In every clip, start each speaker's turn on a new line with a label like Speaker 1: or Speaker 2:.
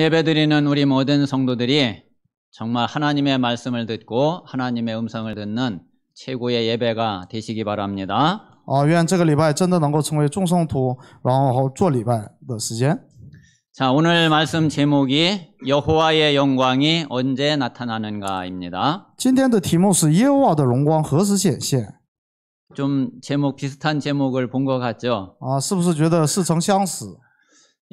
Speaker 1: 예배드리는 우리 모든 성도들이 정말 하나님의 말씀을 듣고 하나님의 음성을 듣는 최고의 예배가 되시기 바랍니다.
Speaker 2: 愿这个礼拜真的能够成为众圣徒然后做礼拜的时间。
Speaker 1: 자, 오늘 말씀 제목이 여호와의 영광이 언제 나타나는가입니다.
Speaker 2: 今天的题目是耶和华的荣光何时显现？
Speaker 1: 좀 제목 비슷한 제목을 본 것 같죠?
Speaker 2: 是不是觉得似曾相识？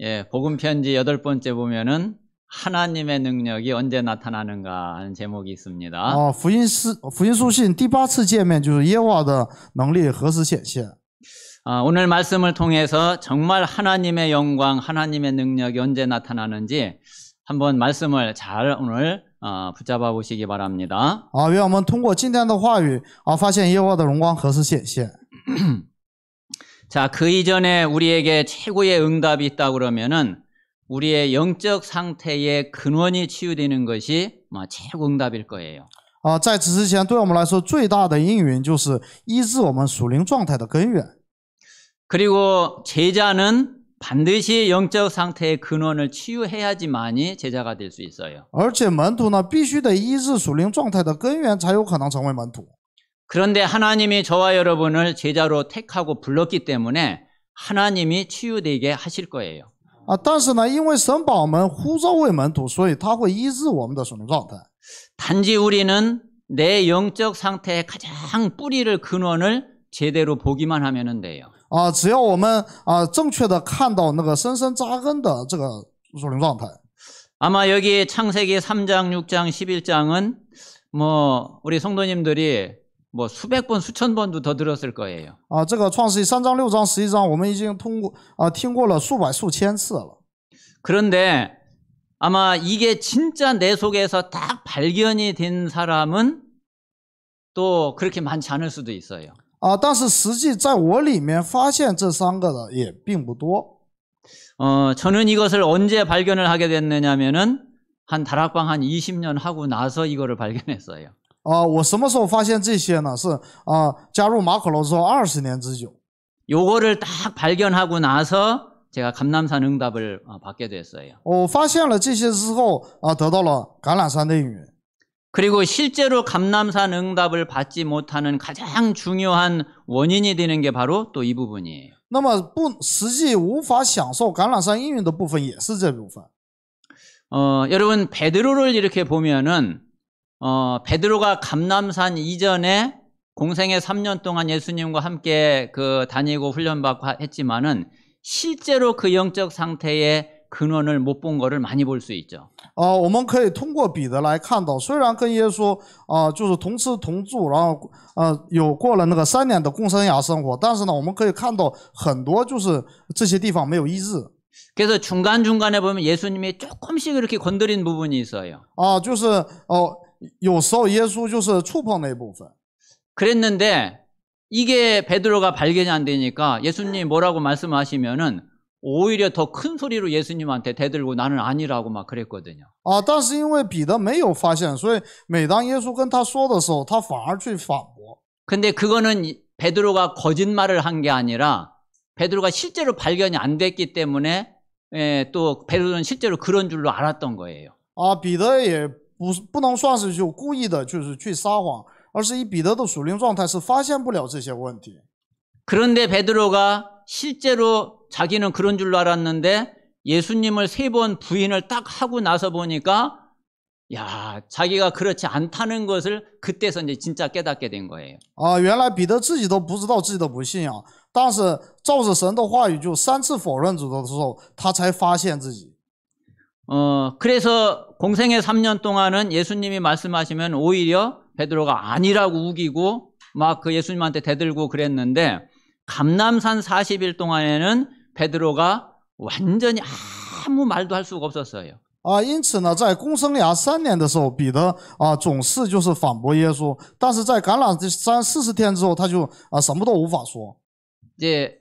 Speaker 1: 예, 복음 편지 8번째 보면은 하나님의 능력이 언제 나타나는가 하는 제목이 있습니다.
Speaker 2: 福音书信第8次见面就是耶和华的能力何时显现？
Speaker 1: 오늘 말씀을 통해서 정말 하나님의 영광, 하나님의 능력이 언제 나타나는지 한번 말씀을 잘 오늘 붙잡아 보시기 바랍니다.
Speaker 2: 愿我们通过今天的话语发现耶和华的荣光何时显现。
Speaker 1: 자, 그 이전에 우리에게 최고의 응답이 있다 그러면은 우리의 영적 상태의 근원이 치유되는 것이 최고 응답일 거예요.
Speaker 2: 在此之前对我们来说最大的应允就是医治我们属灵状态的根源。
Speaker 1: 그리고 제자는 반드시 영적 상태의 근원을 치유해야지만이 제자가 될 수 있어요.
Speaker 2: 而且门徒呢必须得医治属灵状态的根源才有可能成为门徒。
Speaker 1: 그런데 하나님이 저와 여러분을 제자로 택하고 불렀기 때문에 하나님이 치유되게 하실 거예요.
Speaker 2: 但是呢因为神把我们呼召为门徒所以他会医治我们的属灵状态。
Speaker 1: 단지 우리는 내 영적 상태의 가장 뿌리를 근원을 제대로 보기만 하면 돼요.
Speaker 2: 只要我们正确的看到那个深深扎根的这个属灵状态。
Speaker 1: 아마 여기 창세기 3장, 6장, 11장은 우리 성도님들이 수백 번, 수천 번도 더 들었을 거예요.
Speaker 2: 这个创世记3章、6章、11章我们已经听过了数百、数千次了。
Speaker 1: 그런데 아마 이게 진짜 내 속에서 딱 발견이 된 사람은 또 그렇게 많지 않을 수도 있어요.
Speaker 2: 但是实际在我里面发现这3个的也并不多。
Speaker 1: 저는 이것을 언제 발견을 하게 됐느냐면은 한 다락방 한 20년 하고 나서 이거를 발견했어요.
Speaker 2: 我什么时候发现这些呢？是加入马可楼之后20年之久。
Speaker 1: 요거를 딱 발견하고 나서 제가 감람산 응답을 받게 됐어요.
Speaker 2: 我发现了这些之后得到了橄榄山的应允。
Speaker 1: 그리고 실제로 감람산 응답을 받지 못하는 가장 중요한 원인이 되는 게 바로 또 이 부분이에요.
Speaker 2: 那么实际无法享受橄榄山应允的部分也是这部分。
Speaker 1: 여러분 베드로를 이렇게 보면은 베드로가 감람산 이전에 공생애 3년 동안 예수님과 함께 다니고 훈련받고 했지만은 실제로 그 영적 상태의 근원을 못 본 거를 많이 볼 수 있죠.
Speaker 2: 我们可以通过彼得来看到，虽然跟耶稣就是同吃同住，然后有过了那个3年的共生涯生活，但是呢，我们可以看到很多就是这些地方没有医治。
Speaker 1: 그래서 중간중간에 보면 예수님이 조금씩 이렇게 건드린 부분이 있어요.
Speaker 2: 就是有时候耶稣就是触碰那部分。
Speaker 1: 그랬는데 이게 베드로가 발견이 안 되니까 예수님이 뭐라고 말씀하시면은 오히려 더 큰 소리로 예수님한테 대들고 나는 아니라고 막 그랬거든요.
Speaker 2: 但是因为彼得没有发现，所以每当耶稣跟他说的时候，他反而去反驳。
Speaker 1: 근데 그거는 베드로가 거짓말을 한 게 아니라 베드로가 실제로 발견이 안 됐기 때문에 또 베드로는 실제로 그런 줄로 알았던 거예요.
Speaker 2: 彼得也不能算是就故意的就是去撒谎，而是以彼得的属灵状态是发现不了这些问题。
Speaker 1: 그런데 베드로가 실제로 자기는 그런 줄로 알았는데 예수님을 3번 부인을 딱 하고 나서 보니까 자기가 그렇지 않다는 것을 그때서 이제 진짜 깨닫게 된 거예요.
Speaker 2: 原来彼得自己都不知道自己的不信仰，但是照着神的话语就3次否认主的时候，他才发现自己。
Speaker 1: 그래서 공생애 3년 동안은 예수님이 말씀하시면 오히려 베드로가 아니라고 우기고 막 그 예수님한테 대들고 그랬는데 감람산 40일 동안에는 베드로가 완전히 아무 말도 할 수가 없었어요.
Speaker 2: 因此呢，在公生涯3年的时候，彼得总是就是反驳耶稣，但是在橄榄山40天之后，他就什么都无法说。
Speaker 1: 이제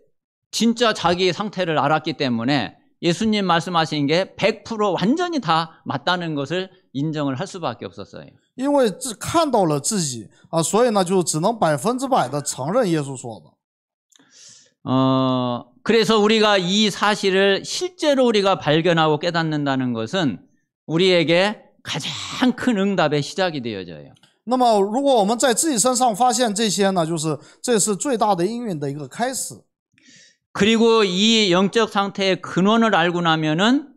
Speaker 1: 진짜 자기 상태를 알았기 때문에 예수님 말씀하신 게 100% 완전히 다 맞다는 것을 인정을 할 수밖에 없었어요.
Speaker 2: 因为看到了自己所以呢就只能100%的承认耶稣说的。
Speaker 1: 그래서 우리가 이 사실을 실제로 우리가 발견하고 깨닫는다는 것은 우리에게 가장 큰 응답의 시작이 되어져요.
Speaker 2: 那么，如果我们在自己身上发现这些呢，这是最大的应允的一个开始。
Speaker 1: 그리고 이 영적 상태의 근원을 알고 나면은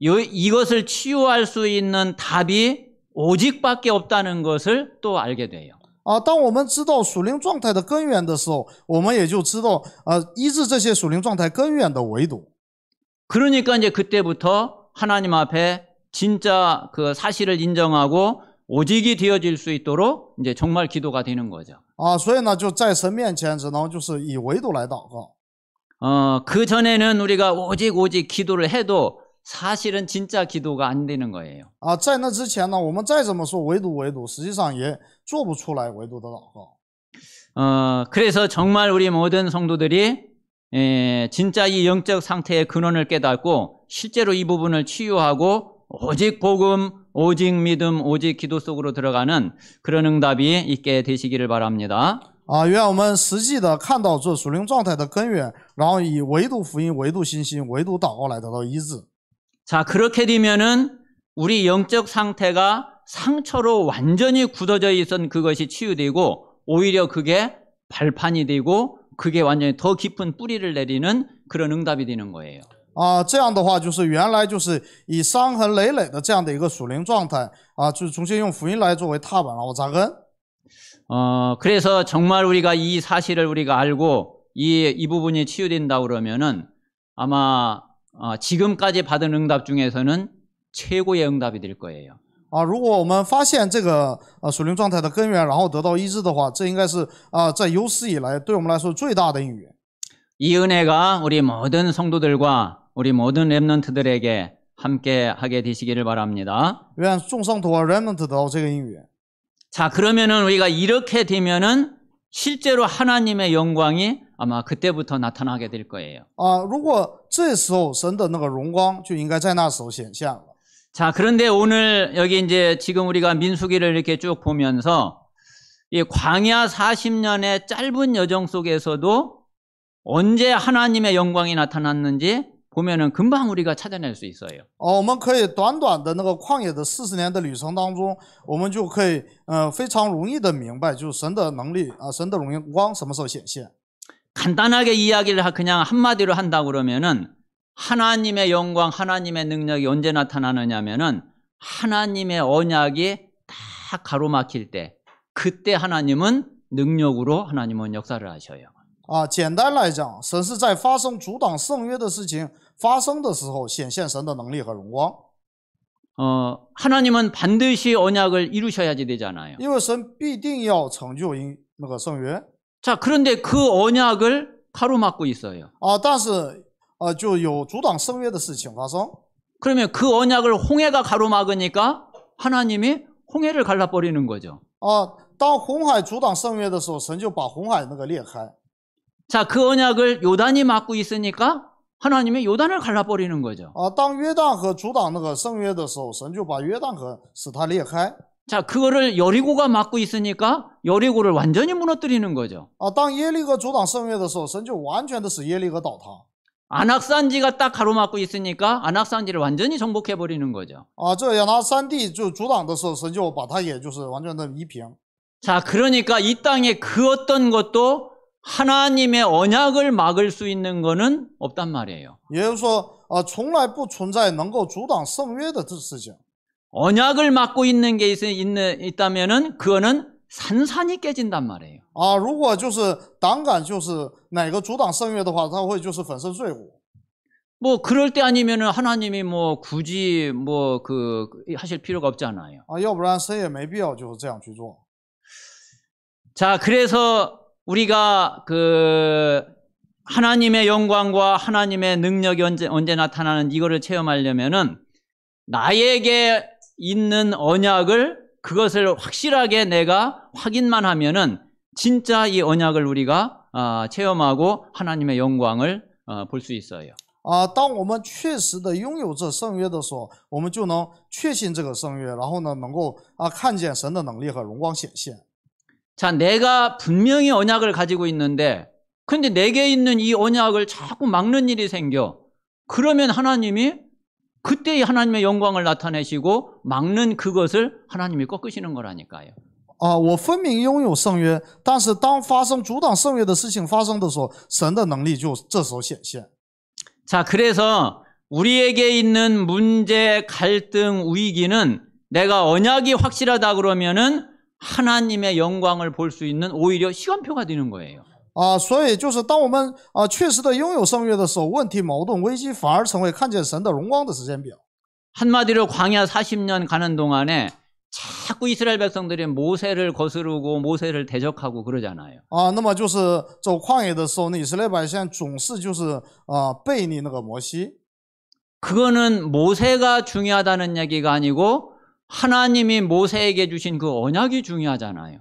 Speaker 1: 이것을 치유할 수 있는 답이 오직밖에 없다는 것을 또 알게 돼요.
Speaker 2: 当我们知道属灵状态的根源的时候，我们也就知道医治这些属灵状态根源的唯独。
Speaker 1: 그러니까 이제 그때부터 하나님 앞에 진짜 그 사실을 인정하고 오직이 되어질 수 있도록 이제 정말 기도가 되는 거죠.
Speaker 2: 所以呢，就在神面前只能就是以唯独来祷告。
Speaker 1: 그 전에는 우리가 오직 기도를 해도 사실은 진짜 기도가 안 되는 거예요.
Speaker 2: 在那之前呢，我们再怎么说唯独，实际上也做不出来唯独的祷告。
Speaker 1: 그래서 정말 우리 모든 성도들이 진짜 이 영적 상태의 근원을 깨닫고 실제로 이 부분을 치유하고 오직 복음, 오직 믿음, 오직 기도 속으로 들어가는 그런 응답이 있게 되시기를 바랍니다.
Speaker 2: 愿我们实际的看到这属灵状态的根源，然后以唯独福音、唯独信心、唯独祷告来得到医治。
Speaker 1: 자, 그렇게 되면은 우리 영적 상태가 상처로 완전히 굳어져 있던 그것이 치유되고 오히려 그게 발판이 되고 그게 완전히 더 깊은 뿌리를 내리는 그런 응답이 되는 거예요.
Speaker 2: 这样的话就是原来就是以伤痕累累的这样的一个属灵状态就是重新用福音来作为踏板然后扎根。
Speaker 1: 그래서 정말 우리가 이 사실을 우리가 알고 이 부분이 치유된다 그러면은 아마 지금까지 받은 응답 중에서는 최고의 응답이 될 거예요.
Speaker 2: 如果我们发现这个属灵状态的根源，然后得到医治的话，这应该是在有史以来对我们来说最大的应允。
Speaker 1: 이 은혜가 우리 모든 성도들과 우리 모든 렘넌트들에게 함께 하게 되시기를 바랍니다.
Speaker 2: 愿众圣徒和 remnant 得到这个应允。
Speaker 1: 자, 그러면은 우리가 이렇게 되면은 실제로 하나님의 영광이 아마 그때부터 나타나게 될 거예요.
Speaker 2: 如果这时候神的那个荣光就应该在那时候显现了。
Speaker 1: 자, 그런데 오늘 여기 이제 지금 우리가 민수기를 이렇게 쭉 보면서 이 광야 40년의 짧은 여정 속에서도 언제 하나님의 영광이 나타났는지 보면은 금방 우리가 찾아낼 수 있어요.
Speaker 2: 我们可以短短的那个旷野的40年的旅程当中，我们就可以非常容易的明白，就是神的能力神的荣光什么时候显现。
Speaker 1: 간단하게 이야기를 그냥 한마디로 한다 그러면은 하나님의 영광, 하나님의 능력이 언제 나타나느냐면은 하나님의 언약이 딱 가로막힐 때 그때 하나님은 능력으로 하나님은 역사를 하셔요.
Speaker 2: 简单来讲，神是在发生阻挡圣约的事情发生的时候显现神的能力和荣光。
Speaker 1: 하나님은 반드시 언약을 이루셔야지 되잖아요.
Speaker 2: 因为神必定要成就那个圣约。
Speaker 1: 자, 그런데 그 언약을 가로막고 있어요.
Speaker 2: 但是就有阻挡圣约的事情发生。
Speaker 1: 그러면 그 언약을 홍해가 가로막으니까 하나님이 홍해를 갈라버리는 거죠.
Speaker 2: 当红海阻挡圣约的时候，神就把红海那个裂开。
Speaker 1: 자, 그 언약을 요단이 막고 있으니까 하나님이 요단을 갈라버리는 거죠.
Speaker 2: 当约旦河阻挡那个圣约的时候，神就把约旦河使它裂开。
Speaker 1: 자, 그거를 여리고가 막고 있으니까 여리고를 완전히 무너뜨리는 거죠.
Speaker 2: 当耶利哥阻挡圣约的时候，神就完全的使耶利哥倒塌。
Speaker 1: 안악산지가 딱 가로막고 있으니까 안악산지를 완전히 정복해버리는 거죠.
Speaker 2: 这亚拿山地就阻挡的时候，神就把它也就是完全的夷平。
Speaker 1: 자, 그러니까 이 땅에 그 어떤 것도 하나님의 언약을 막을 수 있는 거는 없단 말이에요.
Speaker 2: 也就是说，从来不存在能够阻挡圣约的这事情。
Speaker 1: 언약을 막고 있는 게 있다면은 그거는 산산이 깨진단 말이에요.
Speaker 2: 如果就是胆敢就是哪个阻挡圣约的话，他会就是粉身碎骨。
Speaker 1: 뭐 그럴 때 아니면은 하나님이 뭐 굳이 뭐 하실 필요가 없잖아요.
Speaker 2: 要不然神也没必要就是这样去做。
Speaker 1: 자, 그래서 우리가 하나님의 영광과 하나님의 능력이 언제 나타나는 이거를 체험하려면은 나에게 있는 언약을 그것을 확실하게 내가 확인만 하면은 진짜 이 언약을 우리가 체험하고 하나님의 영광을 볼 수 있어요.
Speaker 2: 当我们确实的拥有这圣约的时候，我们就能确信这个圣约，然后呢，能够看见神的能力和荣光显现。
Speaker 1: 자, 내가 분명히 언약을 가지고 있는데 근데 내게 있는 이 언약을 자꾸 막는 일이 생겨. 그러면 하나님이 그때 하나님의 영광을 나타내시고 막는 그것을 하나님이 꺾으시는 거라니까요.
Speaker 2: 我分明拥有圣约，但是当发生阻挡圣约的事情发生的时候，神的能力就这时候显现。
Speaker 1: 자, 그래서 우리에게 있는 문제, 갈등, 위기는 내가 언약이 확실하다 그러면은 하나님의 영광을 볼 수 있는 오히려 시간표가 되는 거예요.
Speaker 2: 所以就是当我们确实的拥有圣约的时候，问题、矛盾、危机反而成为看见神的荣光的时间表。
Speaker 1: 한마디로 광야 40년 가는 동안에 자꾸 이스라엘 백성들이 모세를 거스르고 모세를 대적하고 그러잖아요.
Speaker 2: 那么就是走旷野的时候，那以色列百姓总是就是背逆那个摩西。
Speaker 1: 그거는 모세가 중요하다는 얘기가 아니고 하나님이 모세에게 주신 그 언약이 중요하잖아요.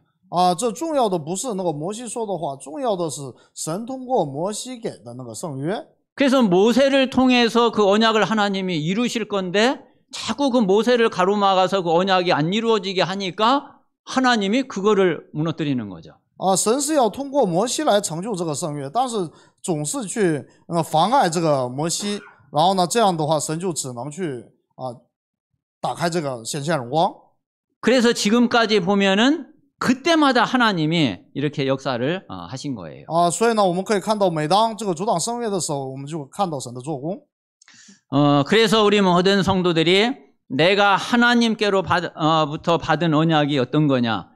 Speaker 2: 这重要的不是那个摩西说的话，重要的是神通过摩西给的那个圣约。
Speaker 1: 그래서 모세를 통해서 그 언약을 하나님이 이루실 건데 자꾸 그 모세를 가로막아서 그 언약이 안 이루어지게 하니까 하나님이 그거를 무너뜨리는 거죠.
Speaker 2: 神是要通过摩西来成就这个圣约，但是总是去妨碍这个摩西，然后呢，这样的话，神就只能去打开这个显现荣光。
Speaker 1: 그래서 지금까지 보면은 그때마다 하나님이 이렇게 역사를 하신 거예요.
Speaker 2: 所以呢，我们可以看到，每当这个阻挡圣约的时候，我们就看到神的做工。
Speaker 1: 그래서 우리 모든 성도들이 내가 하나님께로부터 받은 언약이 어떤 거냐,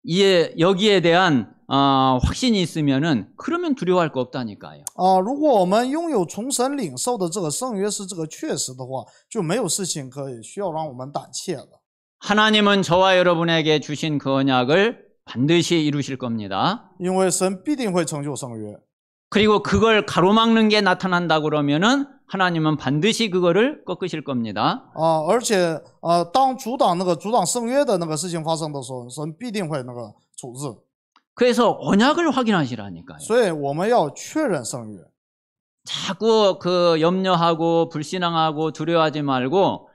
Speaker 1: 여기에 대한 확신이 있으면은 그러면 두려워할 거 없다니까요.
Speaker 2: 如果我们拥有从神领受的这个圣约是这个确实的话，就没有事情可以需要让我们胆怯了。
Speaker 1: 하나님은 저와 여러분에게 주신 그 언약을 반드시 이루실 겁니다.
Speaker 2: 因为神必定会成就圣约。
Speaker 1: 그리고 그걸 가로막는 게 나타난다 그러면은 하나님은 반드시 그거를 꺾으실 겁니다.
Speaker 2: 而且当阻挡圣约的那个事情发生的时候，神必定会那个处置。
Speaker 1: 그래서 언약을 확인하시라니까요.
Speaker 2: 所以我们要确认圣约。
Speaker 1: 자꾸 그 염려하고 불신앙하고 두려워하지 말고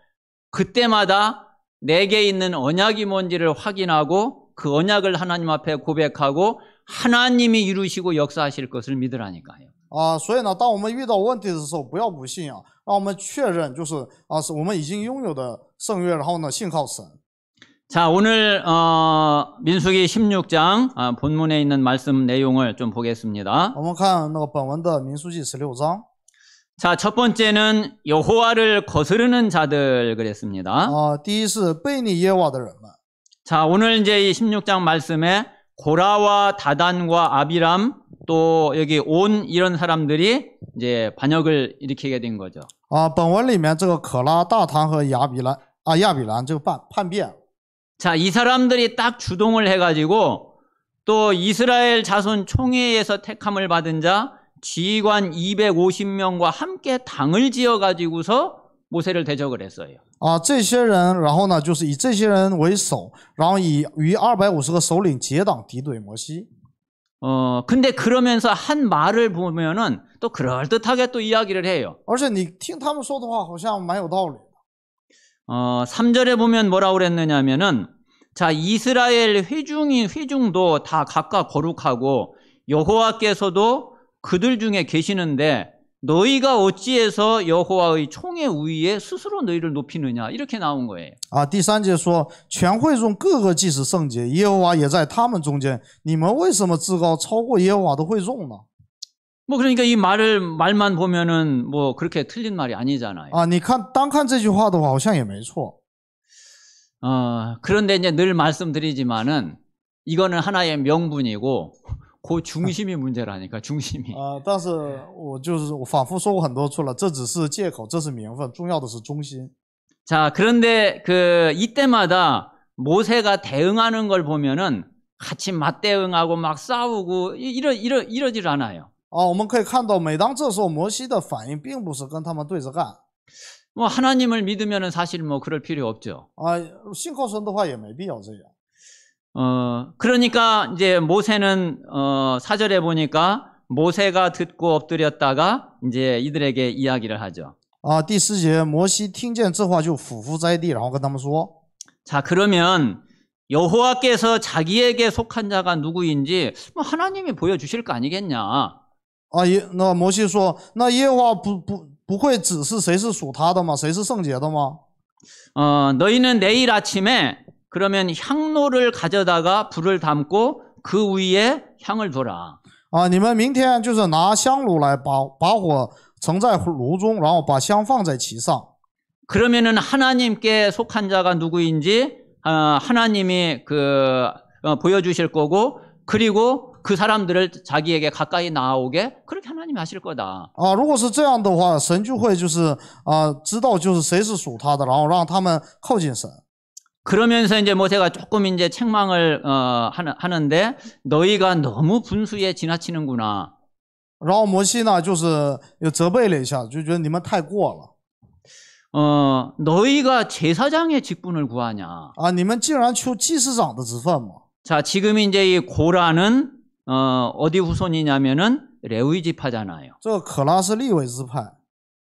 Speaker 1: 그때마다 내게 있는 언약이 뭔지를 확인하고 그 언약을 하나님 앞에 고백하고 하나님이 이루시고 역사하실 것을 믿으라니까요.
Speaker 2: 所以呢，当我们遇到问题的时候，不要不信啊，让我们确认就是是我们已经拥有的圣约，然后呢，信靠神。
Speaker 1: 자, 오늘 민수기 16장 본문에 있는 말씀 내용을 좀 보겠습니다.
Speaker 2: 我们看那个本文的民数记16章。
Speaker 1: 자, 첫 번째는 여호와를 거스르는 자들 그랬습니다.
Speaker 2: 第一是背逆耶和华的人们。
Speaker 1: 자, 오늘 이제 이 16장 말씀에 고라와 다단과 아비람 또 여기 온 이런 사람들이 이제 반역을 일으키게 된 거죠.
Speaker 2: 本文里面这个可拉、大坛和亚比兰这个叛变。
Speaker 1: 자, 이 사람들이 딱 주동을 해가지고 또 이스라엘 자손 총회에서 택함을 받은 자 지휘관 250명과 함께 당을 지어가지고서 모세를 대적을 했어요.
Speaker 2: 这些人，然后呢，就是以这些人为首，然后与250个首领结党敌对摩西。
Speaker 1: 근데 그러면서 한 말을 보면은 또 그럴듯하게 또 이야기를 해요.
Speaker 2: 而且你听他们说的话，好像蛮有道理。
Speaker 1: 3절에 보면 뭐라고 그랬느냐면은 자, 이스라엘 회중도 다 각각 거룩하고 여호와께서도 그들 중에 계시는데 너희가 어찌해서 여호와의 총의 우위에 스스로 너희를 높이느냐 이렇게 나온 거예요.
Speaker 2: 第3节说，全会中各个既是圣洁，耶和华也在他们中间，你们为什么自高超过耶和华的会众呢？
Speaker 1: 뭐 그러니까 이 말만 보면은 뭐 그렇게 틀린 말이 아니잖아요.
Speaker 2: 你看单看这句话的话，好像也没错。
Speaker 1: 그런데 이제 늘 말씀드리지만은 이거는 하나의 명분이고 그 중심이 문제라니까 중심이.
Speaker 2: 但是我反复说过很多次了，这只是借口，这是名分，重要的是中心。
Speaker 1: 자, 그런데 이때마다 모세가 대응하는 걸 보면은 같이 맞대응하고 막 싸우고 이러질 않아요.
Speaker 2: 我们可以看到，每当这时候摩西的反应并不是跟他们对着干。
Speaker 1: 뭐 하나님을 믿으면은 사실 뭐 그럴 필요 없죠.
Speaker 2: 信靠神的话也没必要这样。
Speaker 1: 그러니까 이제 모세는 4절에 보니까 모세가 듣고 엎드렸다가 이제 이들에게 이야기를 하죠.
Speaker 2: 第4节，摩西听见这话就俯伏在地，然后跟他们说：
Speaker 1: 자, 그러면 여호와께서 자기에게 속한 자가 누구인지 뭐 하나님이 보여주실 거 아니겠냐.
Speaker 2: 那摩西说，那耶和华不会指示谁是属他的吗？谁是圣洁的吗？
Speaker 1: 너희는 내일 아침에 그러면 향로를 가져다가 불을 담고 그 위에 향을 둬라.
Speaker 2: 你们明天就是拿香炉来把火盛在炉中，然后把香放在其上。
Speaker 1: 그러면은 하나님께 속한 자가 누구인지 하나님이 보여주실 거고, 그리고 그 사람들을 자기에게 가까이 나오게 그렇게 하나님이 하실 거다.
Speaker 2: 如果是这样的话，神就会就是知道就是谁是属他的，然后让他们靠近神。
Speaker 1: 그러면서 이제 모세가 조금 이제 책망을 하는데 너희가 너무 분수에 지나치는구나.
Speaker 2: 然后摩西呢，就是又责备了一下，就觉得你们太过了。
Speaker 1: 너희가 제사장의 직분을 구하냐?
Speaker 2: 你们竟然求祭司长的职分吗？
Speaker 1: 자, 지금 이제 이 고라는 어디 후손이냐면은 레위 지파잖아요.
Speaker 2: 这个可拉是利未支派，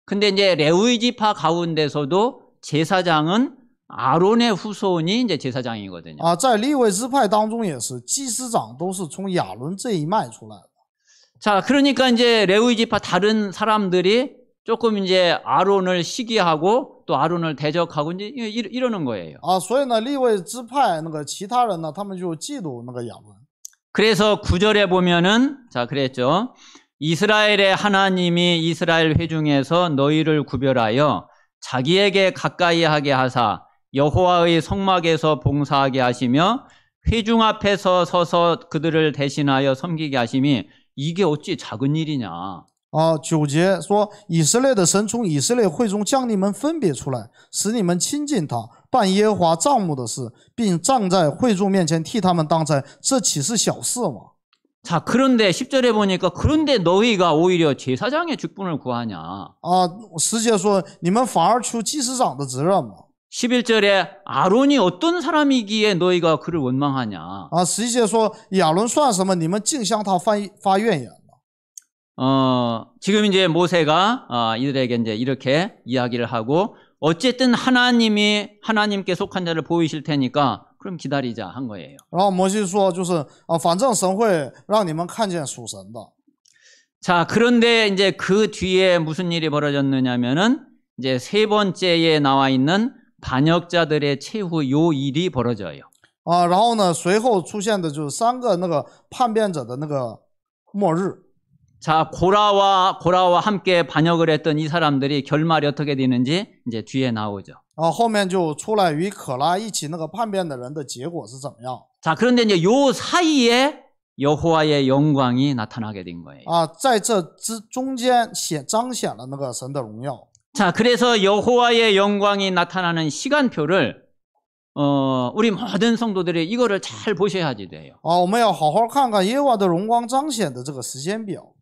Speaker 1: 근데 이제 레위 지파 가운데서도 제사장은 아론의 후손이 이제 제사장이거든요.
Speaker 2: 在利未支派当中也是，祭司长都是从亚伦这一脉出来的。
Speaker 1: 자, 그러니까 이제 레위 지파 다른 사람들이 조금 이제 아론을 시기하고 또 아론을 대적하고 이제 이러는 거예요.
Speaker 2: 所以呢，利未支派那个其他人呢，他们就嫉妒那个亚伦。
Speaker 1: 그래서 9절에 보면은 자, 그랬죠. 이스라엘의 하나님이 이스라엘 회중에서 너희를 구별하여 자기에게 가까이 하게 하사 여호와의 성막에서 봉사하게 하시며 회중 앞에서 서서 그들을 대신하여 섬기게 하심이 이게 어찌 작은 일이냐.
Speaker 2: 9节说，以色列的神从以色列会中将你们分别出来，使你们亲近他，办耶和华帐幕的事，并站在会众面前替他们当差，这岂是小事吗？
Speaker 1: 자, 그런데 10절에 보니까 그런데 너희가 오히려 제사장의 직분을 구하냐.
Speaker 2: 10节说，你们反而求祭司长的责任吗？
Speaker 1: 11절에 아론이 어떤 사람이기에 너희가 그를 원망하냐.
Speaker 2: 11节说，亚伦算什么？你们竟向他发怨言。
Speaker 1: 지금 이제 모세가 이들에게 이제 이렇게 이야기를 하고 어쨌든 하나님께 속한 자를 보이실 테니까 그럼 기다리자 한 거예요.
Speaker 2: 然后摩西说，就是反正神会让你们看见属神的。
Speaker 1: 자, 그런데 이제 그 뒤에 무슨 일이 벌어졌느냐면은 이제 세 번째에 나와 있는 반역자들의 최후 요 일이 벌어져요.
Speaker 2: 然后呢，随后出现的就是3个那个叛变者的那个末日。
Speaker 1: 자, 고라와 함께 반역을 했던 이 사람들이 결말이 어떻게 되는지 이제 뒤에 나오죠.
Speaker 2: 后面就出来与可拉一起那个叛变的人的结果是怎么样？
Speaker 1: 자, 그런데 이제 요 사이에 여호와의 영광이 나타나게 된 거예요.
Speaker 2: 在这中间彰显了那个神的荣耀。
Speaker 1: 자, 그래서 여호와의 영광이 나타나는 시간표를 우리 모든 성도들이 이거를 잘 보셔야지 돼요.
Speaker 2: 我们要好好看看耶和华的荣光彰显的这个时间表。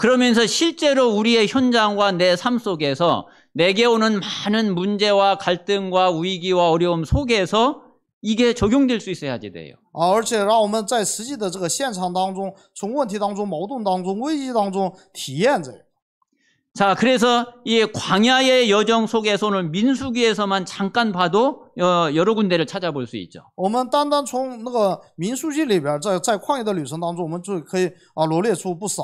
Speaker 1: 그러면서 실제로 우리의 현장과 내 삶 속에서 내게 오는 많은 문제와 갈등과 위기와 어려움 속에서 이게 적용될 수 있어야지 돼요.
Speaker 2: 而且让我们在实际的这个现场当中，从问题当中、矛盾当中、危机当中体验这个。
Speaker 1: 자, 그래서 이 광야의 여정 속에서 오늘 민수기에서만 잠깐 봐도 여러 군데를 찾아볼 수 있죠.
Speaker 2: 我们单单从那个民数记里边，在旷野的旅程当中，我们就可以罗列出不少。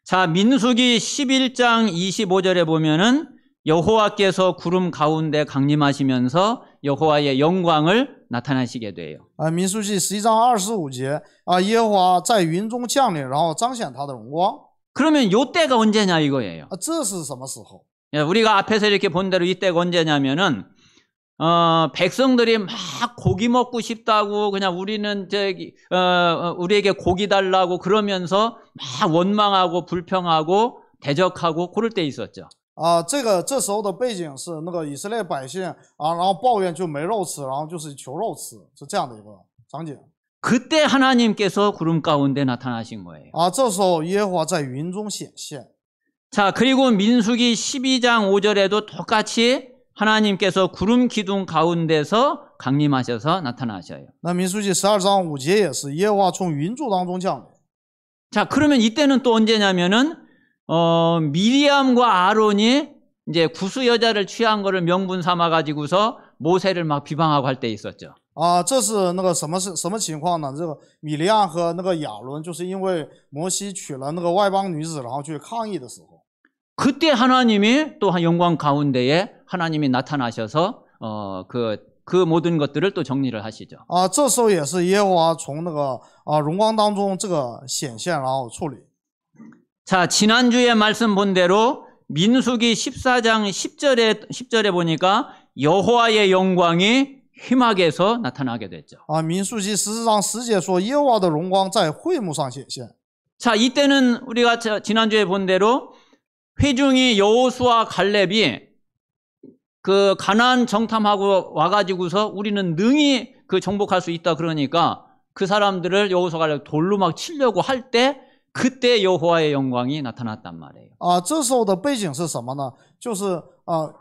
Speaker 1: 자, 민수기 11장 25절에 보면은 여호와께서 구름 가운데 강림하시면서 여호와의 영광을 나타내시게 돼요.
Speaker 2: 民数记11章25节，耶和华在云中降临，然后彰显他的荣光。
Speaker 1: 그러면 요 때가 언제냐 이거예요.
Speaker 2: 这是什么时候？
Speaker 1: 우리가 앞에서 이렇게 본 대로 이때가 언제냐면은 백성들이 막 고기 먹고 싶다고 그냥 우리는 우리에게 고기 달라고 그러면서 막 원망하고 불평하고 대적하고 그럴 때 있었죠.
Speaker 2: 这时候的背景是那个以色列百姓然后抱怨就没肉吃，然后就是求肉吃，是这样的一个场景。
Speaker 1: 그때 하나님께서 구름 가운데 나타나신 거예요.
Speaker 2: 这时候耶和华在云中显现。
Speaker 1: 자, 그리고 민수기 12장 5절에도 똑같이 하나님께서 구름 기둥 가운데서 강림하셔서 나타나셔요.
Speaker 2: 那民数记12章5节也是耶和华从云柱当中降临。
Speaker 1: 자, 그러면 이때는 또 언제냐면은 미리암과 아론이 이제 구수 여자를 취한 거를 명분 삼아 가지고서 모세를 막 비방하고 할 때 있었죠.
Speaker 2: 啊，这是那个什么情况呢？这个米利暗和那个亚伦，就是因为摩西娶了那个外邦女子，然后去抗议的时候，
Speaker 1: 그때 하나님이 또 영광 가운데에 하나님이 나타나셔서 그 모든 것들을 또 정리를 하시죠.
Speaker 2: 啊，这时候也是耶和华从那个荣光当中这个显现，然后处理。
Speaker 1: 자, 지난주에 말씀 본 대로 민수기 14장 10절에 보니까 여호와의 영광이 회막에서 나타나게 됐죠.
Speaker 2: 啊，民数记14章10节说，耶和华的荣光在会幕上显现。
Speaker 1: 자, 이때는 우리가 지난주에 본 대로 회중이 여호수아 갈렙이 그 가나안 정탐하고 와가지고서 우리는 능히 그 정복할 수 있다 그러니까 그 사람들을 여호수아 갈렙 돌로 막 치려고 할 때 그때 여호와의 영광이 나타났단 말이에요.
Speaker 2: 啊，这时候的背景是什么呢？就是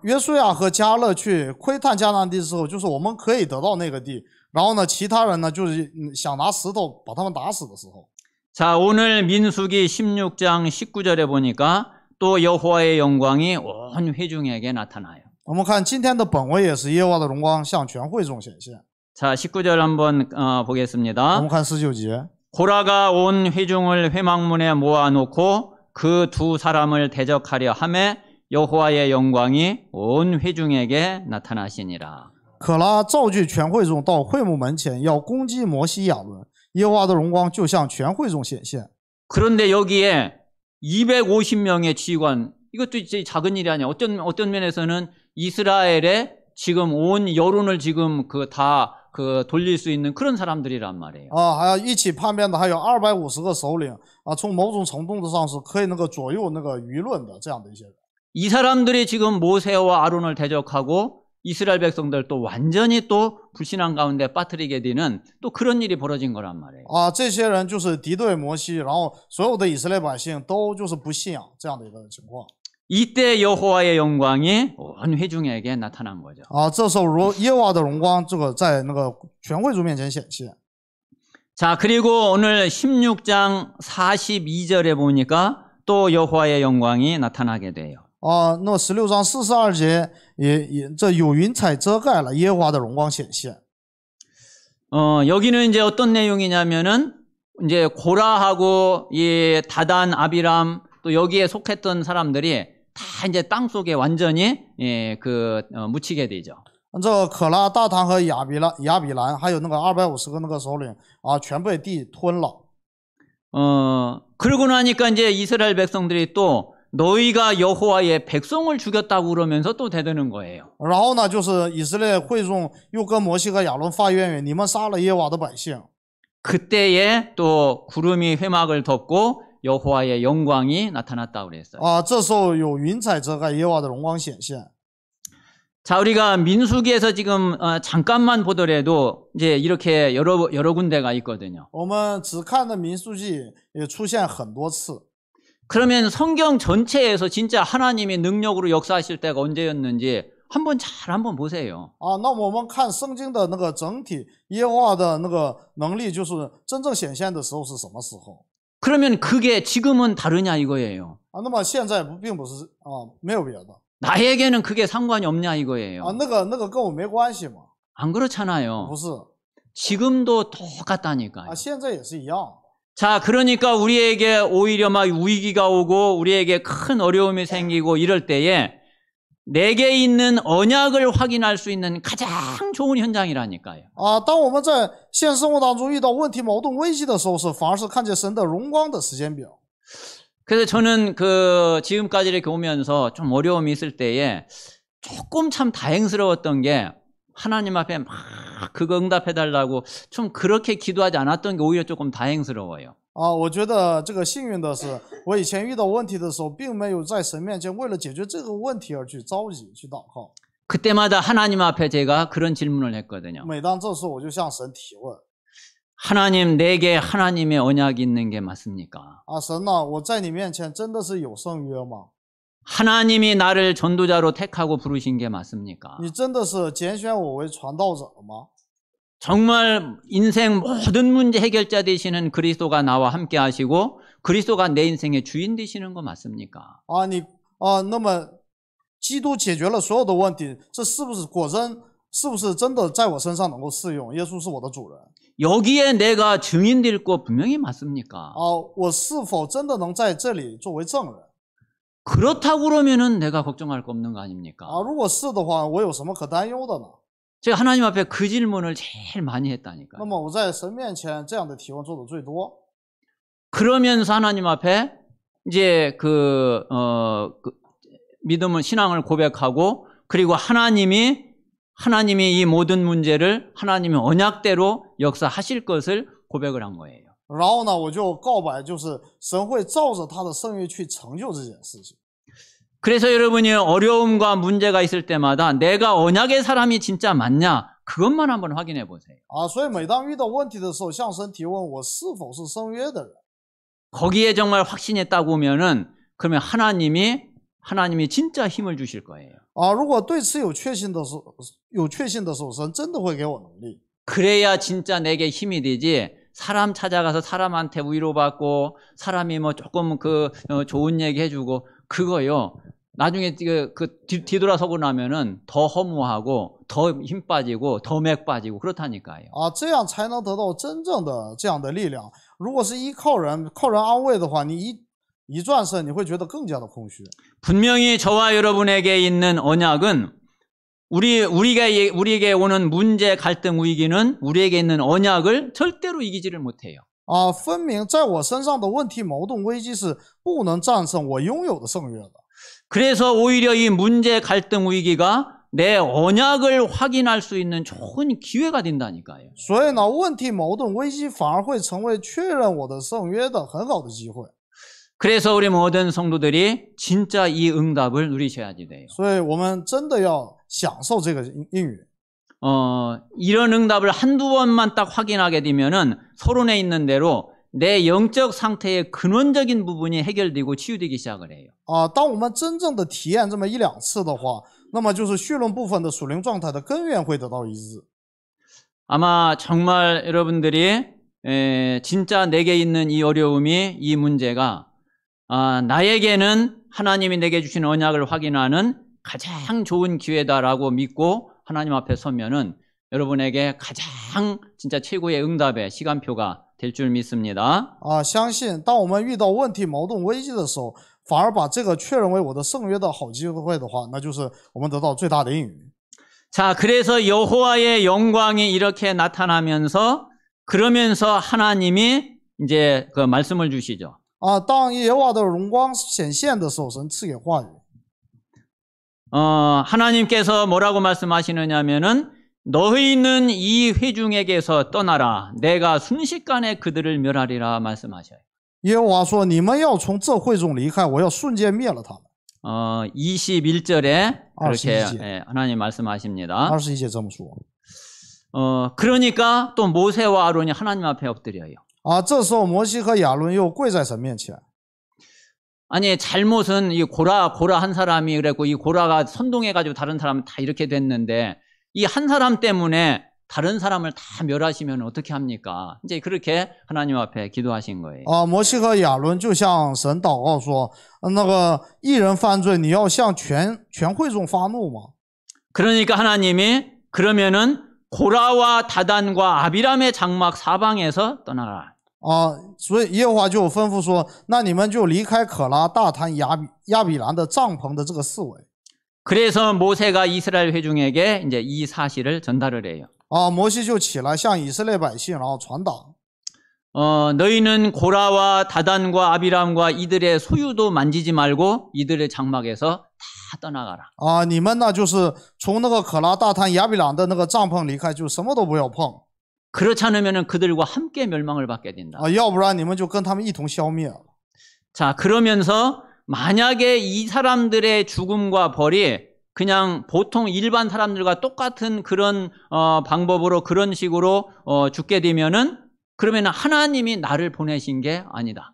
Speaker 2: 约书亚和迦勒去窥探迦南地之后，就是我们可以得到那个地，然后呢，其他人呢就是想拿石头把他们打死的时候。
Speaker 1: 자, 오늘 민수기 16장 19절에 보니까 또 여호와의 영광이 온 회중에게 나타나요.
Speaker 2: 我们看今天的本文也是耶和华的荣光向全会众显现。
Speaker 1: 자, 19절 한번
Speaker 2: 我
Speaker 1: 보겠습니다.
Speaker 2: 们看19节。
Speaker 1: 고라가 온 회중을 회막문에 모아놓고 그 두 사람을 대적하려 하매 여호와의 영광이 온 회중에게 나타나시니라.
Speaker 2: 可拉召聚全会众到会幕门前，要攻击摩西亚伦，耶和华的荣光就向全会众显现。
Speaker 1: 그런데 여기에 250명의 지휘관, 이것도 이제 작은 일이 아니야. 어떤 면에서는 이스라엘의 지금 온 여론을 지금 돌릴 수 있는 그런 사람들이란 말이에요.
Speaker 2: 还要一起叛变的还有250个首领从某种程度上是可以那个左右那个舆论的这样的一些人。
Speaker 1: 이 사람들이 지금 모세와 아론을 대적하고 이스라엘 백성들 또 완전히 또 불신앙 가운데 빠뜨리게 되는 또 그런 일이 벌어진 거란 말이에요.
Speaker 2: 这些人就是敌对摩西，然后所有的以色列百姓都就是不信仰这样的一个情况。
Speaker 1: 이때 여호와의 영광이 온 회중에게 나타난 거죠.
Speaker 2: 这时候耶和华的荣光这个在那个全会众面前显现。
Speaker 1: 자, 그리고 오늘 16장 42절에 보니까 또 여호와의 영광이 나타나게 돼요.
Speaker 2: 那么16章42节这有云彩遮盖了，耶和华的荣光显现。
Speaker 1: 여기는 이제 어떤 내용이냐면은 이제 고라하고 이 다단 아비람 또 여기에 속했던 사람들이 다 이제 땅 속에 완전히 묻히게 되죠.
Speaker 2: 这个可拉、大堂和亚比兰，还有那个250个那个首领全被地吞了。
Speaker 1: 그러고 나니까 이제 이스라엘 백성들이 또 너희가 여호와의 백성을 죽였다고 그러면서 또 대드는 거예요.
Speaker 2: 然后呢，就是以色列会众又跟摩西和亚伦发怨言，你们杀了耶和华的百姓。
Speaker 1: 그때에 또 구름이 회막을 덮고 여호와의 영광이 나타났다고 그랬어요.
Speaker 2: 这时候有云彩遮盖，耶和华的荣光显现。
Speaker 1: 자, 우리가 민수기에서 지금 잠깐만 보더라도 이제 이렇게 여러 군데가 있거든요.
Speaker 2: 我们只看的民数记也出现很多次。
Speaker 1: 그러면 성경 전체에서 진짜 하나님이 능력으로 역사하실 때가 언제였는지 한번 보세요.
Speaker 2: 那我们看圣经的那个整体，耶和华的那个能力就是真正显现的时候是什么时候？
Speaker 1: 그러면 그게 지금은 다르냐 이거예요.
Speaker 2: 那么现在并不是没有别的。
Speaker 1: 나에게는 그게 상관이 없냐 이거예요.
Speaker 2: 那个跟我没关系嘛？
Speaker 1: 안 그렇잖아요.
Speaker 2: 不是。
Speaker 1: 지금도 똑같다니까요.
Speaker 2: 现在也是一样。
Speaker 1: 자, 그러니까 우리에게 오히려 막 위기가 오고 우리에게 큰 어려움이 생기고 이럴 때에 내게 있는 언약을 확인할 수 있는 가장 좋은 현장이라니까요.
Speaker 2: 当我们在现实生活当中遇到问题、矛盾、危机的时候，反而是看见神的荣光的时间表。
Speaker 1: 그래서 저는 지금까지 이렇게 오면서 좀 어려움이 있을 때에 조금 참 다행스러웠던 게 하나님 앞에 막 그거 응답해달라고 좀 그렇게 기도하지 않았던 게 오히려 조금 다행스러워요.
Speaker 2: 我觉得这个幸运的是，我以前遇到问题的时候，并没有在神面前为了解决这个问题而去着急去祷告。
Speaker 1: 그때마다 하나님 앞에 제가 그런 질문을 했거든요.
Speaker 2: 每当这时候，我就向神提问：
Speaker 1: 하나님, 내게 하나님의 언약이 있는 게 맞습니까?
Speaker 2: 神呐，我在你面前真的是有圣约吗？
Speaker 1: 하나님이 나를 전도자로 택하고 부르신 게 맞습니까?
Speaker 2: 你真的是拣选我为传道者吗？
Speaker 1: 정말 인생 모든 문제 해결자 되시는 그리스도가 나와 함께 하시고 그리스도가 내 인생의 주인 되시는 거 맞습니까?
Speaker 2: 那么基督解决了所有的问题，这是不是果真是不是真的在我身上能够适用？耶稣是我的主人
Speaker 1: 여기에 내가 증인 될 거 분명히 맞습니까?
Speaker 2: 我是否真的能在这里作为证人
Speaker 1: 그렇다고 그러면은 내가 걱정할 거 없는 거 아닙니까?
Speaker 2: 如果是的话，我有什么可担忧的呢？
Speaker 1: 제가 하나님 앞에 그 질문을 제일 많이 했다니까요.
Speaker 2: 那么我在神面前这样的提问做的最多。
Speaker 1: 그러면서 하나님 앞에 이제 믿음을 신앙을 고백하고 그리고 하나님이 이 모든 문제를 하나님의 언약대로 역사하실 것을 고백을 한 거예요.
Speaker 2: 然后呢，我就告白，就是神会照着他的圣约去成就这件事情。
Speaker 1: 그래서 여러분이 어려움과 문제가 있을 때마다 내가 언약의 사람이 진짜 맞냐? 그것만 한번 확인해 보세요.
Speaker 2: 所以每当遇到问题的时候，向神提问，我是否是圣约的人？
Speaker 1: 거기에 정말 확신했다고 하면은 그러면 하나님이 진짜 힘을 주실 거예요.
Speaker 2: 如果对此有确信的时候，神真的会给我能力。
Speaker 1: 그래야 진짜 내게 힘이 되지. 사람 찾아가서 사람한테 위로받고 사람이 뭐 조금 좋은 얘기 해주고 그거요. 나중에 뒤돌아서고 나면은 더 허무하고 더 힘 빠지고 더 맥 빠지고 그렇다니까요.
Speaker 2: 这样才能得到真正的这样的力量。如果是依靠人安慰的话，你一转身，你会觉得更加的空虚。
Speaker 1: 분명히 저와 여러분에게 있는 언약은 우리에게 오는 문제, 갈등, 위기는 우리에게 있는 언약을 절대로 이기지를 못해요.
Speaker 2: 分明在我身上的问题、矛盾、危机是不能战胜我拥有的圣约的。
Speaker 1: 그래서 오히려 이 문제, 갈등, 위기가 내 언약을 확인할 수 있는 좋은 기회가 된다니까요.
Speaker 2: 所以呢，问题、矛盾、危机反而会成为确认我的圣约的很好的机会。
Speaker 1: 그래서 우리 모든 성도들이 진짜 이 응답을 누리셔야지 돼요.
Speaker 2: 所以我们真的要享受这个应允。
Speaker 1: 이런 응답을 한두 번만 딱 확인하게 되면은 서론에 있는 대로 내 영적 상태의 근원적인 부분이 해결되고 치유되기 시작을 해요.
Speaker 2: 当我们真正的体验这么一两次的话，那么就是绪论部分的属灵状态的根源会得到医治。
Speaker 1: 아마 정말 여러분들이 진짜 내게 있는 이 어려움이 이 문제가 나에게는 하나님이 내게 주신 언약을 확인하는 가장 좋은 기회다라고 믿고 하나님 앞에 서면은 여러분에게 가장 진짜 최고의 응답의 시간표가 될 줄 믿습니다.
Speaker 2: 相信当我们遇到问题、矛盾、危机的时候，反而把这个确认为我的圣约的好机会的话，那就是我们得到最大的应允。
Speaker 1: 자, 그래서 여호와의 영광이 이렇게 나타나면서 그러면서 하나님이 이제 그 말씀을 주시죠.
Speaker 2: 当耶和华的荣光显现的时候，神赐给话语。
Speaker 1: 하나님께서 뭐라고 말씀하시느냐면은 너희는 이 회중에게서 떠나라. 내가 순식간에 그들을 멸하리라 말씀하셔요.
Speaker 2: 耶和华说：“你们要从这会中离开，我要瞬间灭了他们。”
Speaker 1: 21절에 그렇게 하나님 말씀하십니다.
Speaker 2: 21节这么说。
Speaker 1: 그러니까 또 모세와 아론이 하나님 앞에 엎드려요.
Speaker 2: 这时候摩西和亚伦又跪在神面前。
Speaker 1: 아니 잘못은 이 고라 한 사람이 그랬고 이 고라가 선동해가지고 다른 사람은 다 이렇게 됐는데 이 한 사람 때문에 다른 사람을 다 멸하시면 어떻게 합니까? 이제 그렇게 하나님 앞에 기도하신 거예요.
Speaker 2: 摩西和亚伦就向神祷告说：“那个一人犯罪，你要向全会众发怒吗？”
Speaker 1: 그러니까 하나님이 그러면은 고라와 다단과 아비람의 장막 사방에서 떠나라.
Speaker 2: 所以耶和华就吩咐说：“那你们就离开可拉、大坛、亚比兰的帐篷的这个四围。”
Speaker 1: 그래서 모세가 이스라엘 회중에게 이제 이 사실을 전달을 해요.
Speaker 2: 摩西就起来向以色列百姓然后传达。
Speaker 1: 너희는 고라와 다단과 아비람과 이들의 소유도 만지지 말고 이들의 장막에서 다 떠나가라.
Speaker 2: 你们呢就是从那个可拉、大坛、亚比兰的那个帐篷离开，就什么都不要碰。
Speaker 1: 그렇지 않으면 그들과 함께 멸망을 받게 된다.
Speaker 2: 要不然你们就跟他们一同消灭了。
Speaker 1: 자, 그러면서 만약에 이 사람들의 죽음과 벌이 그냥 보통 일반 사람들과 똑같은 그런 방법으로 그런 식으로 죽게 되면은 그러면 하나님이 나를 보내신 게 아니다.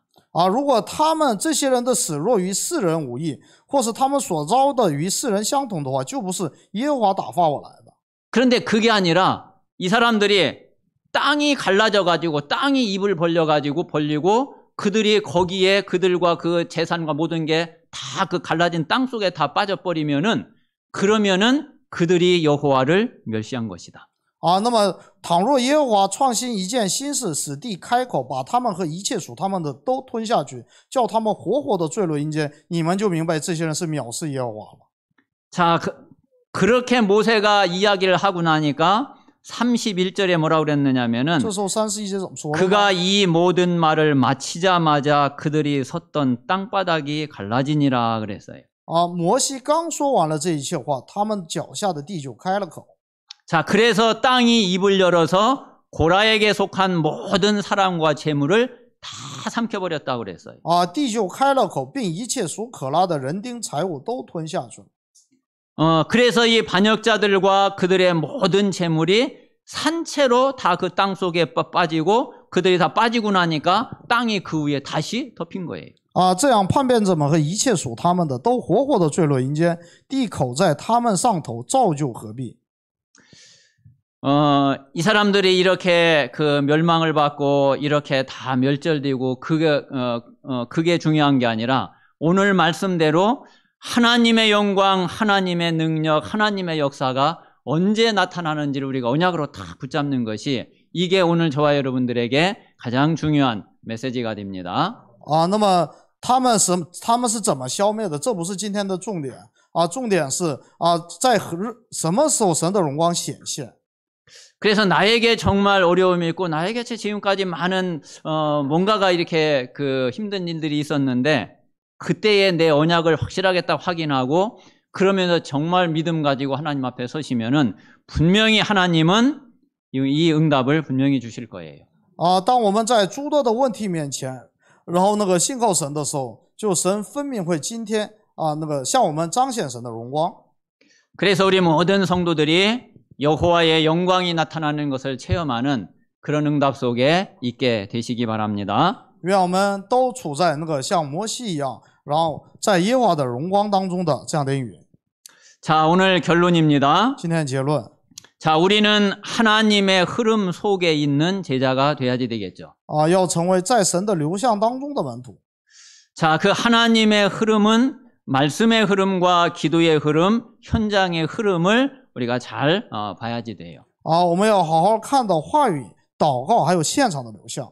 Speaker 2: 如果他们这些人的死若与世人无异，或是他们所遭的与世人相同的话，就不是耶和华打发我来的。
Speaker 1: 그런데 그게 아니라 이 사람들이 땅이 갈라져 가지고 땅이 입을 벌리고 그들이 거기에 그들과 그 재산과 모든 게 다 그 갈라진 땅 속에 다 빠져버리면은 그러면은 그들이 여호와를 멸시한 것이다.
Speaker 2: 啊，那么倘若耶和华创新一件新事，使地开口，把他们和一切属他们的都吞下去，叫他们活活的坠落阴间，你们就明白这些人是藐视耶和华了。
Speaker 1: 자, 그렇게 모세가 이야기를 하고 나니까 31절에 뭐라고 그랬느냐면은
Speaker 2: 这时候31节怎么说呢？
Speaker 1: 그가 이 모든 말을 마치자마자 그들이 섰던 땅바닥이 갈라지니라 그랬어요.
Speaker 2: 啊，摩西刚说完了这一切话，他们脚下的地就开了口。
Speaker 1: 자, 그래서 땅이 입을 열어서 고라에게 속한 모든 사람과 재물을 다 삼켜버렸다고 그랬어요.
Speaker 2: 啊，地就开了口，并一切属可拉的人丁财物都吞下去了。
Speaker 1: 그래서 이 반역자들과 그들의 모든 재물이 산채로 다 그 땅 속에 빠지고 그들이 다 빠지고 나니까 땅이 그 위에 다시 덮인 거예요.
Speaker 2: 啊，这样叛变者们和一切属他们的都活活的坠落阴间，地口在他们上头照旧合璧。
Speaker 1: 이 사람들이 이렇게 그 멸망을 받고 이렇게 다 멸절되고 그게 중요한 게 아니라 오늘 말씀대로 하나님의 영광, 하나님의 능력, 하나님의 역사가 언제 나타나는지를 우리가 언약으로 다 붙잡는 것이 이게 오늘 저와 여러분들에게 가장 중요한 메시지가 됩니다.
Speaker 2: 啊，那么他们是怎么消灭的？这不是今天的重点啊，重点是啊，在什么时候神的荣光显现？
Speaker 1: 그래서 나에게 정말 어려움이 있고 나에게 지금까지 많은 뭔가가 이렇게 그 힘든 일들이 있었는데 그때에 내 언약을 확실하게 딱 확인하고 그러면서 정말 믿음 가지고 하나님 앞에 서시면은 분명히 하나님은 이 응답을 분명히 주실 거예요.
Speaker 2: 啊，当我们在诸多的问题面前，然后信靠神的时候，就神分明会今天啊向我们彰显神的荣光。
Speaker 1: 그래서 우리 모든 성도들이 여호와의 영광이 나타나는 것을 체험하는 그런 응답 속에 있게 되시기 바랍니다.
Speaker 2: 愿我们都处在像摩西一样，然后在耶和华的荣光当中的这样的应允。
Speaker 1: 자, 오늘 결론입니다.
Speaker 2: 今天结论
Speaker 1: 자, 우리는 하나님의 흐름 속에 있는 제자가 돼야지 되겠죠.
Speaker 2: 啊，要成为在神的流向当中的门徒。
Speaker 1: 자, 그 하나님의 흐름은 말씀의 흐름과 기도의 흐름, 현장의 흐름을 우리가 잘 봐야지 돼요.
Speaker 2: 啊，我们要好好看到话语、祷告还有现场的流向。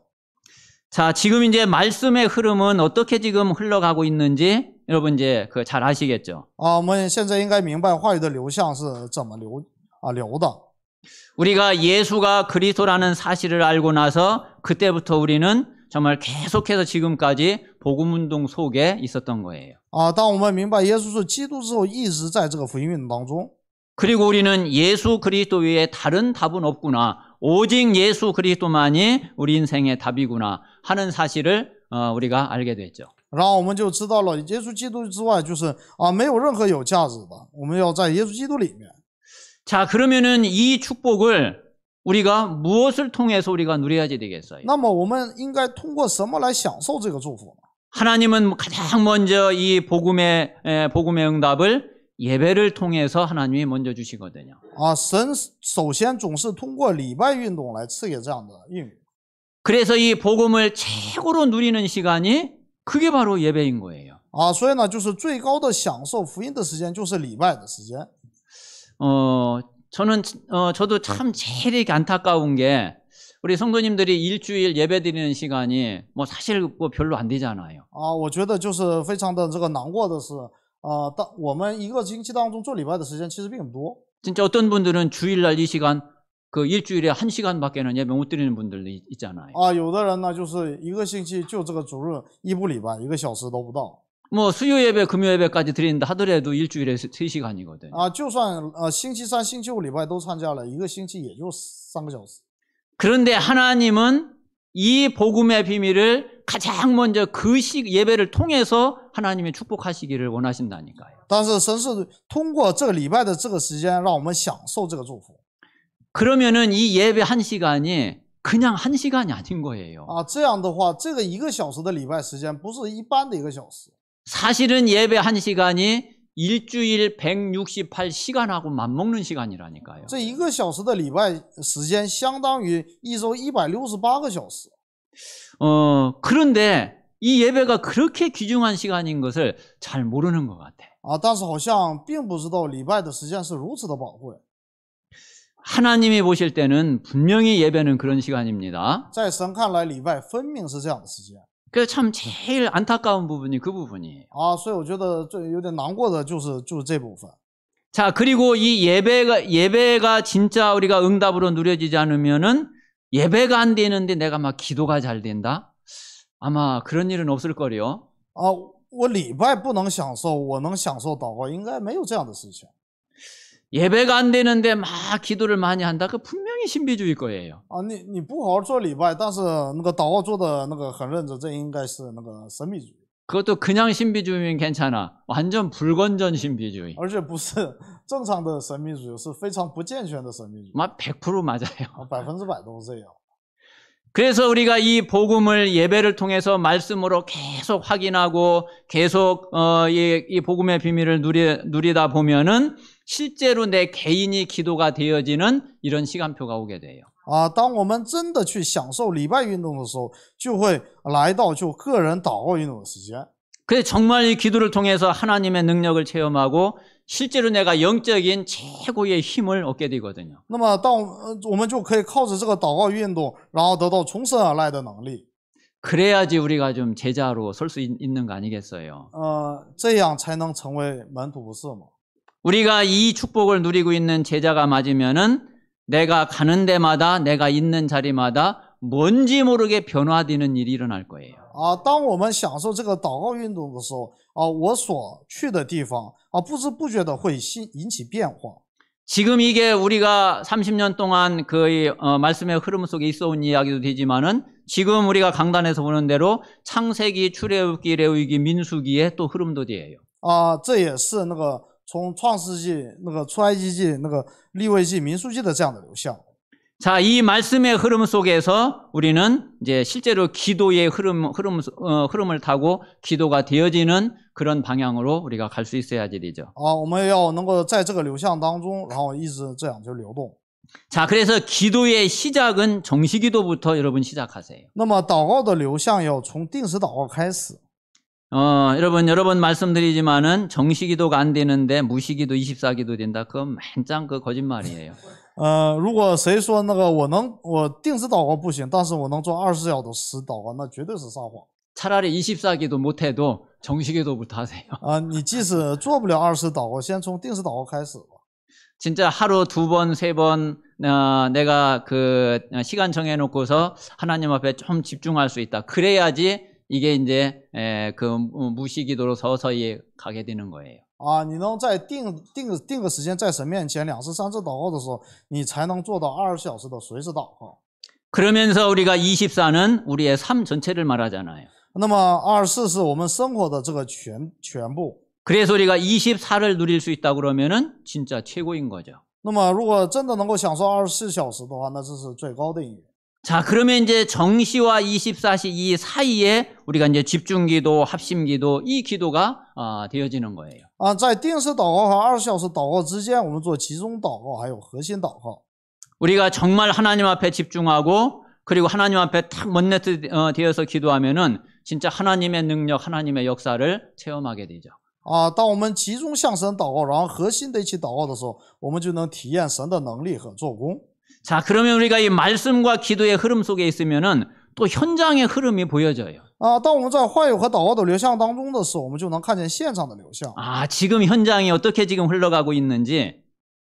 Speaker 1: 자, 지금 이제 말씀의 흐름은 어떻게 지금 흘러가고 있는지 여러분 이제 잘 아시겠죠?
Speaker 2: 啊，我们现在应该明白话语的流向是怎么流的。
Speaker 1: 우리가 예수가 그리스도라는 사실을 알고 나서 그때부터 우리는 정말 계속해서 지금까지 복음운동 속에 있었던 거예요.
Speaker 2: 啊，当我们明白耶稣是基督之后，一直在这个福音运动当中。
Speaker 1: 그리고 우리는 예수 그리스도 외에 다른 답은 없구나. 오직 예수 그리스도만이 우리 인생의 답이구나 하는 사실을 우리가 알게 됐죠.
Speaker 2: 然后我们就知道了，耶稣基督之外就是没有任何有价值的。我们要在耶稣基督里面。
Speaker 1: 자, 그러면은 이 축복을 우리가 무엇을 통해서 우리가 누려야지 되겠어요?
Speaker 2: 那么我们应该通过什么来享受这个祝福呢？
Speaker 1: 하나님은 가장 먼저 이 복음의 응답을 예배를 통해서 하나님이 먼저 주시거든요.
Speaker 2: 啊，神首先总是通过礼拜运动来赐给这样的应允。
Speaker 1: 그래서 이 복음을 최고로 누리는 시간이 그게 바로 예배인 거예요.
Speaker 2: 啊，所以呢，就是最高的享受福音的时间就是礼拜的时间。
Speaker 1: 저도 참 제일 이렇게 안타까운 게 우리 성도님들이 일주일 예배 드리는 시간이 뭐 사실 뭐 별로 안 되잖아요.
Speaker 2: 啊，我觉得就是非常的难过的是，我们一个星期当中做礼拜的时间其实并不多。
Speaker 1: 진짜 어떤 분들은 주일날 이 시간 그 일주일에 1시간밖에는 예배 못 드리는 분들도 있잖아요.
Speaker 2: 啊，有的人呢就是一个星期就这个主日一部礼拜1个小时都不到。
Speaker 1: 뭐 수요 예배, 금요 예배까지 드린다 하더라도 일주일에 3시간이거든요.
Speaker 2: 啊，就算星期三、星期五礼拜都参加了，1个星期也就3个小时。
Speaker 1: 그런데 하나님은 이 복음의 비밀을 가장 먼저 그 예배를 통해서 하나님이 축복하시기를 원하신다니까요.
Speaker 2: 但是神是通过这个礼拜的这个时间，让我们享受这个祝福。
Speaker 1: 그러면은 이 예배 1시간이 그냥 1시간이 아닌 거예요.
Speaker 2: 啊，这样的话，这个1个小时的礼拜时间不是一般的1个小时。
Speaker 1: 사실은 예배 1시간이 일주일 168시간하고 맞먹는 시간이라니까요.
Speaker 2: 这1个小时的礼拜时间相当于1周168个小时。
Speaker 1: 그런데 이 예배가 그렇게 귀중한 시간인 것을 잘 모르는 것 같아.
Speaker 2: 但是好像并不知道礼拜的时间是如此的宝贵。
Speaker 1: 하나님이 보실 때는 분명히 예배는 그런 시간입니다.
Speaker 2: 在神看来，礼拜分明是这样的时间。
Speaker 1: 그래서 참 제일 안타까운 부분이 그 부분이에요.
Speaker 2: 所以我觉得最有点难过的就是这部分。
Speaker 1: 자, 그리고 이 예배가 진짜 우리가 응답으로 누려지지 않으면은 예배가 안 되는데 내가 막 기도가 잘 된다? 아마 그런 일은 없을 거래요.
Speaker 2: 我礼拜不能享受，我能享受祷告，应该没有这样的事情。
Speaker 1: 예배가 안 되는데 막 기도를 많이 한다? 그 분명히 신비주의일 거예요.
Speaker 2: 你不好好做礼拜，但是那个祷告做的那个很认真，这应该是那个神秘主义。
Speaker 1: 그것도 그냥 신비주의면 괜찮아. 완전 불건전 신비주의.
Speaker 2: 而且不是正常的神秘主义，是非常不健全的神秘主义。
Speaker 1: 막 100% 맞아요.
Speaker 2: 100%都是这样。
Speaker 1: 그래서 우리가 이 복음을 예배를 통해서 말씀으로 계속 확인하고 계속 이 복음의 비밀을 누리다 보면은 실제로 내 개인이 기도가 되어지는 이런 시간표가 오게 돼요.
Speaker 2: 当我们真的去享受礼拜运动的时候，就会来到就个人祷告运动的时间。
Speaker 1: 그래서 정말 이 기도를 통해서 하나님의 능력을 체험하고 실제로 내가 영적인 최고의 힘을 얻게 되거든요.
Speaker 2: 那么我们就可以靠着这个祷告运动，然后得到从神而来的能力。
Speaker 1: 그래야지 우리가 좀 제자로 설 수 있는 거 아니겠어요?
Speaker 2: 这样才能成为门徒，不是吗？
Speaker 1: 우리가 이 축복을 누리고 있는 제자가 맞으면은 내가 가는 데마다 내가 있는 자리마다 뭔지 모르게 변화되는 일이 일어날 거예요.
Speaker 2: 当我们享受这个祷告运动的时候，我所去的地方不知不觉的会引起变化。
Speaker 1: 지금 이게 우리가 30년 동안 그 말씀의 흐름 속에 있어온 이야기도 되지만은 지금 우리가 강단에서 보는 대로 창세기, 출애굽기, 레위기, 민수기의 또 흐름도 돼요.
Speaker 2: 这也是那个从创世纪、那个出埃及记、那个利未记、民数记的这样的流向。
Speaker 1: 자, 이 말씀의 흐름 속에서 우리는 이제 실제로 기도의 흐름을 타고 기도가 되어지는 그런 방향으로 우리가 갈 수 있어야지 되죠.
Speaker 2: 我们要能够在这个流向当中，然后一直这样就流动。
Speaker 1: 자, 그래서 기도의 시작은 정시기도부터 여러분 시작하세요.
Speaker 2: 那么祷告的流向要从定时祷告开始。
Speaker 1: 여러분 여러 번 말씀드리지만은 정시기도가 안 되는데 무시기도 24기도 된다. 그건 만장 그 거짓말이에요.
Speaker 2: 如果谁说那个我定时祷告不行，但是我能做24小时祷告，那绝对是撒谎。
Speaker 1: 차라리 24기도 못해도 정시기도부터 하세요.
Speaker 2: 你即使做不了24祷告，先从定时祷告开始吧。
Speaker 1: 진짜 하루 2번, 3번 내가 그 시간 정해놓고서 하나님 앞에 좀 집중할 수 있다. 그래야지 이게 이제 그 무시기도로 서서히 가게 되는 거예요.
Speaker 2: 你能在定个时间在神面前2次3次祷告的时候，你才能做到24小时的随时祷告。
Speaker 1: 그러면서 우리가 24는 우리의 삶 전체를 말하잖아요.
Speaker 2: 那么24是我们生活的这个全部。
Speaker 1: 그래서 우리가 24를 누릴 수 있다 그러면은 진짜 최고인 거죠.
Speaker 2: 那么如果真的能够享受24小时的话，那这是最高的音乐。
Speaker 1: 자, 그러면 이제 정시와 24시 이 사이에 우리가 이제 집중기도, 합심기도 이 기도가 되어지는 거예요.
Speaker 2: 在定时祷告和24小时祷告之间，我们做集中祷告还有核心祷告。
Speaker 1: 우리가 정말 하나님 앞에 집중하고 그리고 하나님 앞에 탁 먼네트 되어서 기도하면은 진짜 하나님의 능력, 하나님의 역사를 체험하게 되죠.
Speaker 2: 当我们集中向神祷告，然后核心的一起祷告的时候，我们就能体验神的能力和做工。
Speaker 1: 자, 그러면 우리가 이 말씀과 기도의 흐름 속에 있으면은 또 현장의 흐름이 보여져요.
Speaker 2: 当我们在话语和祷告的流向当中的时候，我们就能看见现场的流向。
Speaker 1: 지금 현장이 어떻게 지금 흘러가고 있는지.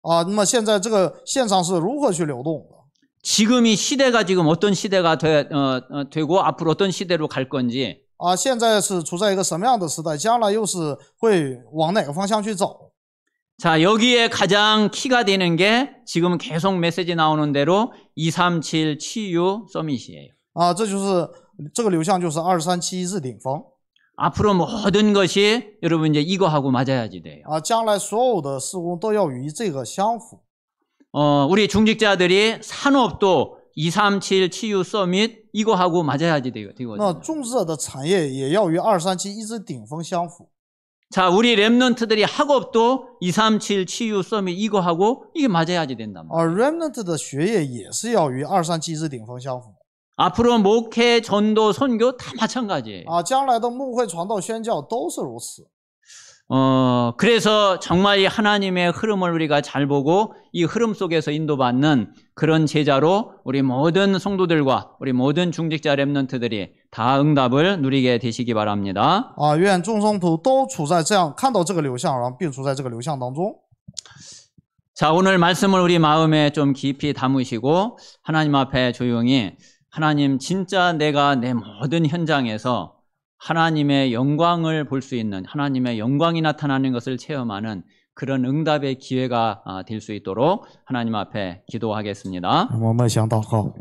Speaker 2: 那么现在这个现场是如何去流动的？
Speaker 1: 지금 이 시대가 지금 어떤 시대가 되고 앞으로 어떤 시대로 갈 건지.
Speaker 2: 现在是处在一个什么样的时代？将来又是会往哪个方向去走？
Speaker 1: 자, 여기에 가장 키가 되는 게 지금 계속 메시지 나오는 대로 237 치유 서밋이에요.
Speaker 2: 这就是这个流向，就是237日顶峰。
Speaker 1: 앞으로 모든 것이 여러분 이제 이거하고 맞아야지 돼요.
Speaker 2: 将来所有的事工都要与这个相符。
Speaker 1: 우리 중직자들이 산업도 237 치유 서밋 이거하고 맞아야지 되거든요.
Speaker 2: 那种植的产业也要与237一直顶峰相符。
Speaker 1: 자, 우리 렘넌트들이 학업도 237 치유 서밋 이거하고 이게 맞아야지 된단 말이에요.
Speaker 2: remnant 的学业也是要与237一直顶峰相符。
Speaker 1: 앞으로 목회, 전도, 선교 다 마찬가지예요.
Speaker 2: 将来的牧会、传道、宣教都是如此。
Speaker 1: 그래서 정말 이 하나님의 흐름을 우리가 잘 보고 이 흐름 속에서 인도받는 그런 제자로 우리 모든 성도들과 우리 모든 중직자 렘넌트들이 다 응답을 누리게 되시기 바랍니다.
Speaker 2: 啊，愿众圣徒都处在这样看到这个流向，然后并处在这个流向当中。
Speaker 1: 자, 오늘 말씀을 우리 마음에 좀 깊이 담으시고 하나님 앞에 조용히 하나님 진짜 내가 내 모든 현장에서 하나님의 영광을 볼 수 있는 하나님의 영광이 나타나는 것을 체험하는 그런 응답의 기회가 될 수 있도록 하나님 앞에 기도하겠습니다.
Speaker 2: 我们想祷告。